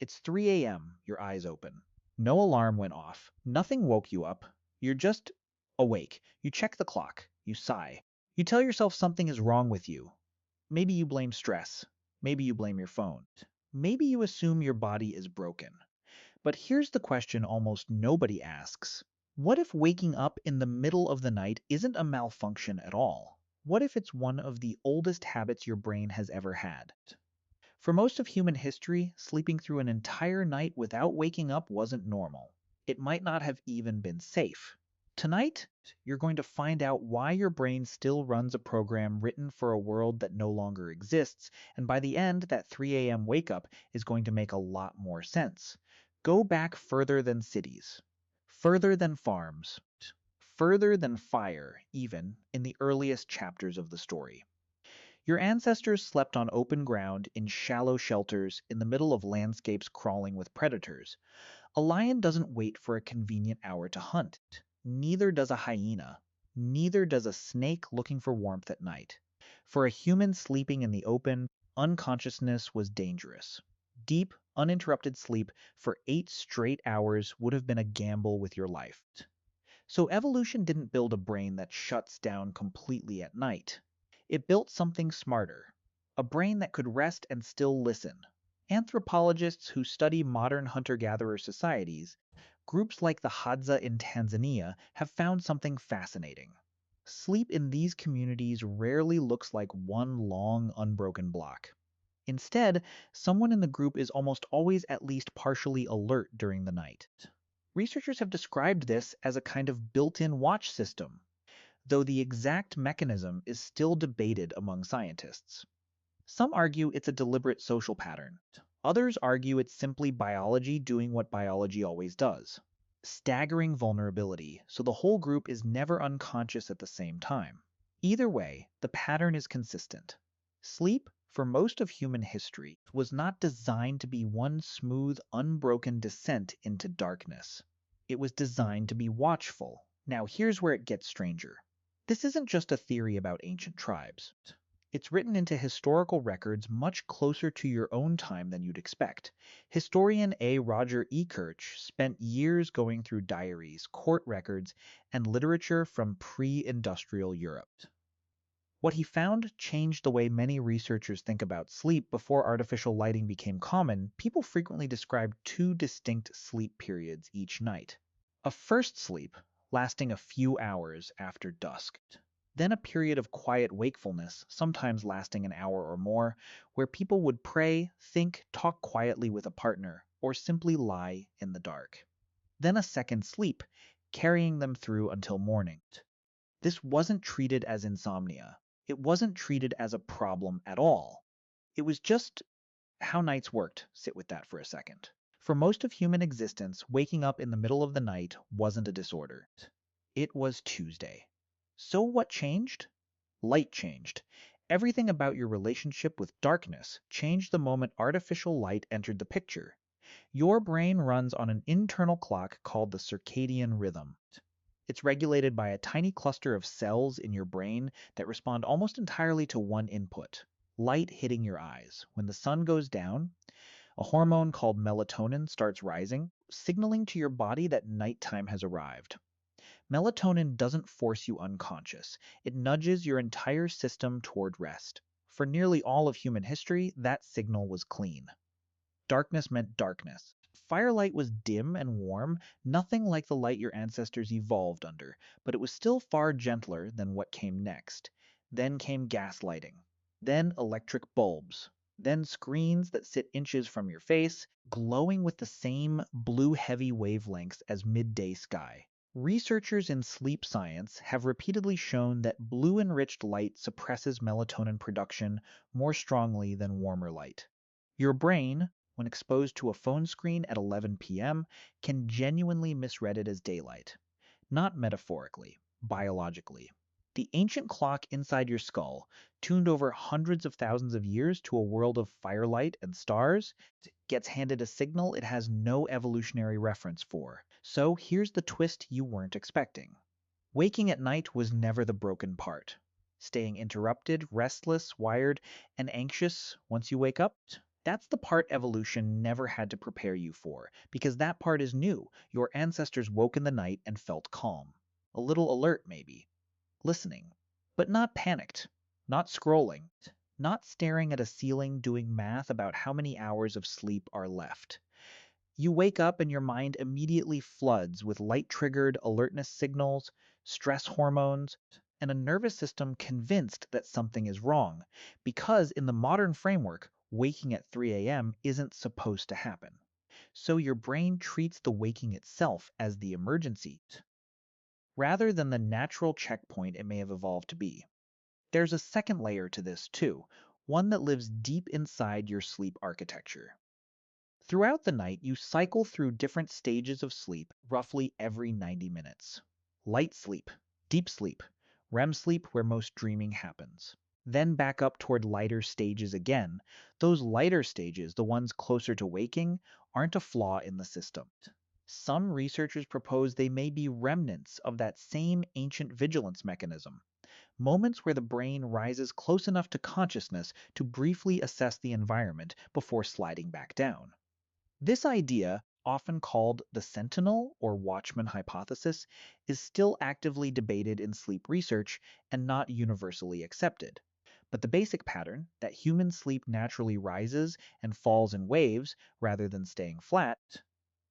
It's 3 a.m., your eyes open. No alarm went off. Nothing woke you up. You're just awake. You check the clock. You sigh. You tell yourself something is wrong with you. Maybe you blame stress. Maybe you blame your phone. Maybe you assume your body is broken. But here's the question almost nobody asks. What if waking up in the middle of the night isn't a malfunction at all? What if it's one of the oldest habits your brain has ever had? For most of human history, sleeping through an entire night without waking up wasn't normal. It might not have even been safe. Tonight, you're going to find out why your brain still runs a program written for a world that no longer exists, and by the end, that 3 a.m. wake up is going to make a lot more sense. Go back further than cities, further than farms, further than fire, even, in the earliest chapters of the story. Your ancestors slept on open ground, in shallow shelters, in the middle of landscapes crawling with predators. A lion doesn't wait for a convenient hour to hunt. Neither does a hyena. Neither does a snake looking for warmth at night. For a human sleeping in the open, unconsciousness was dangerous. Deep, uninterrupted sleep for 8 straight hours would have been a gamble with your life. So evolution didn't build a brain that shuts down completely at night. It built something smarter, a brain that could rest and still listen. Anthropologists who study modern hunter-gatherer societies, groups like the Hadza in Tanzania, have found something fascinating. Sleep in these communities rarely looks like one long, unbroken block. Instead, someone in the group is almost always at least partially alert during the night. Researchers have described this as a kind of built-in watch system, though the exact mechanism is still debated among scientists. Some argue it's a deliberate social pattern. Others argue it's simply biology doing what biology always does. Staggering vulnerability, so the whole group is never unconscious at the same time. Either way, the pattern is consistent. Sleep, for most of human history, was not designed to be one smooth, unbroken descent into darkness. It was designed to be watchful. Now here's where it gets stranger. This isn't just a theory about ancient tribes. It's written into historical records much closer to your own time than you'd expect. Historian A. Roger E. Kirch spent years going through diaries, court records, and literature from pre-industrial Europe. What he found changed the way many researchers think about sleep. Before artificial lighting became common, people frequently described two distinct sleep periods each night. A first sleep, lasting a few hours after dusk. Then a period of quiet wakefulness, sometimes lasting an hour or more, where people would pray, think, talk quietly with a partner, or simply lie in the dark. Then a second sleep, carrying them through until morning. This wasn't treated as insomnia. It wasn't treated as a problem at all. It was just how nights worked. Sit with that for a second. For most of human existence, waking up in the middle of the night wasn't a disorder. It was Tuesday. So what changed? Light changed. Everything about your relationship with darkness changed the moment artificial light entered the picture. Your brain runs on an internal clock called the circadian rhythm. It's regulated by a tiny cluster of cells in your brain that respond almost entirely to one input: light hitting your eyes. When the sun goes down, a hormone called melatonin starts rising, signaling to your body that nighttime has arrived. Melatonin doesn't force you unconscious. It nudges your entire system toward rest. For nearly all of human history, that signal was clean. Darkness meant darkness. Firelight was dim and warm, nothing like the light your ancestors evolved under, but it was still far gentler than what came next. Then came gaslighting. Then electric bulbs. Then screens that sit inches from your face, glowing with the same blue-heavy wavelengths as midday sky. Researchers in sleep science have repeatedly shown that blue-enriched light suppresses melatonin production more strongly than warmer light. Your brain, when exposed to a phone screen at 11 p.m., can genuinely misread it as daylight. Not metaphorically, biologically. The ancient clock inside your skull, tuned over hundreds of thousands of years to a world of firelight and stars, gets handed a signal it has no evolutionary reference for. So here's the twist you weren't expecting. Waking at night was never the broken part. Staying interrupted, restless, wired, and anxious once you wake up, That's the part evolution never had to prepare you for, because that part is new. Your ancestors woke in the night and felt calm. A little alert, maybe. Listening. But not panicked. Not scrolling. Not staring at a ceiling doing math about how many hours of sleep are left. You wake up and your mind immediately floods with light-triggered alertness signals, stress hormones, and a nervous system convinced that something is wrong, because in the modern framework, waking at 3 a.m. isn't supposed to happen. So your brain treats the waking itself as the emergency, rather than the natural checkpoint it may have evolved to be. There's a second layer to this too, one that lives deep inside your sleep architecture. Throughout the night, you cycle through different stages of sleep roughly every 90 minutes. Light sleep, deep sleep, REM sleep where most dreaming happens. Then back up toward lighter stages again. Those lighter stages, the ones closer to waking, aren't a flaw in the system. Some researchers propose they may be remnants of that same ancient vigilance mechanism, moments where the brain rises close enough to consciousness to briefly assess the environment before sliding back down. This idea, often called the sentinel or watchman hypothesis, is still actively debated in sleep research and not universally accepted. But the basic pattern, that human sleep naturally rises and falls in waves rather than staying flat,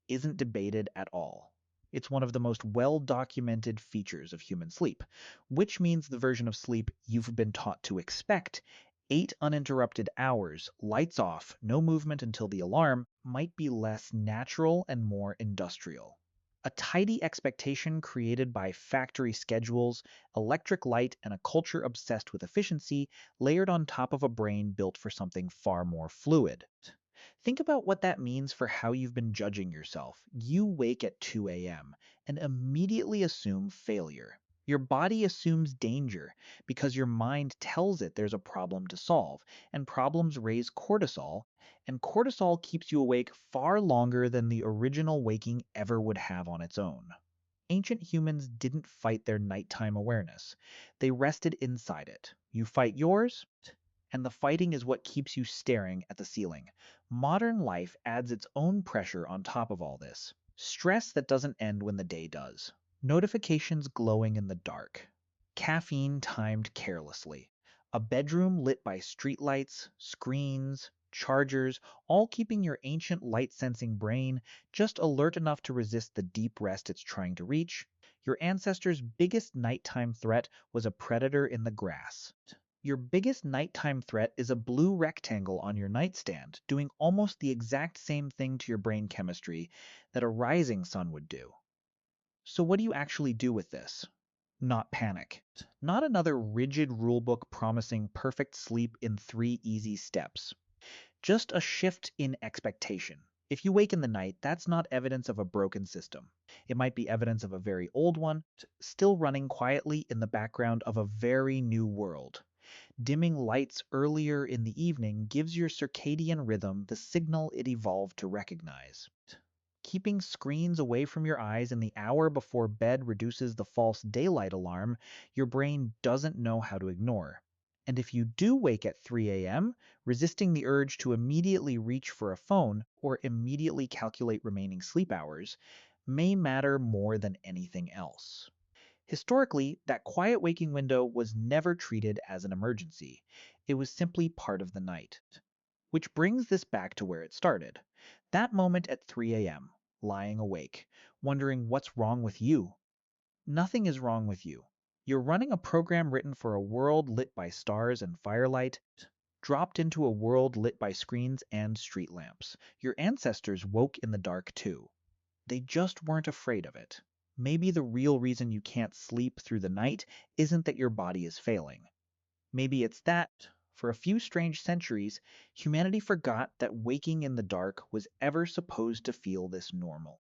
isn't debated at all. It's one of the most well-documented features of human sleep, which means the version of sleep you've been taught to expect, 8 uninterrupted hours, lights off, no movement until the alarm, might be less natural and more industrial. A tidy expectation created by factory schedules, electric light, and a culture obsessed with efficiency layered on top of a brain built for something far more fluid. Think about what that means for how you've been judging yourself. You wake at 2 a.m. and immediately assume failure. Your body assumes danger because your mind tells it there's a problem to solve, and problems raise cortisol, and cortisol keeps you awake far longer than the original waking ever would have on its own. Ancient humans didn't fight their nighttime awareness. They rested inside it. You fight yours, and the fighting is what keeps you staring at the ceiling. Modern life adds its own pressure on top of all this. Stress that doesn't end when the day does. Notifications glowing in the dark. Caffeine timed carelessly. A bedroom lit by streetlights, screens, chargers, all keeping your ancient light-sensing brain just alert enough to resist the deep rest it's trying to reach. Your ancestors' biggest nighttime threat was a predator in the grass. Your biggest nighttime threat is a blue rectangle on your nightstand, doing almost the exact same thing to your brain chemistry that a rising sun would do. So what do you actually do with this? Not panic. Not another rigid rulebook promising perfect sleep in 3 easy steps. Just a shift in expectation. If you wake in the night, that's not evidence of a broken system. It might be evidence of a very old one, still running quietly in the background of a very new world. Dimming lights earlier in the evening gives your circadian rhythm the signal it evolved to recognize. Keeping screens away from your eyes in the hour before bed reduces the false daylight alarm your brain doesn't know how to ignore. And if you do wake at 3 a.m., resisting the urge to immediately reach for a phone or immediately calculate remaining sleep hours may matter more than anything else. Historically, that quiet waking window was never treated as an emergency. It was simply part of the night. Which brings this back to where it started. That moment at 3 a.m., lying awake, wondering what's wrong with you. Nothing is wrong with you. You're running a program written for a world lit by stars and firelight, dropped into a world lit by screens and street lamps. Your ancestors woke in the dark too. They just weren't afraid of it. Maybe the real reason you can't sleep through the night isn't that your body is failing. Maybe it's that, for a few strange centuries, humanity forgot that waking in the dark was ever supposed to feel this normal.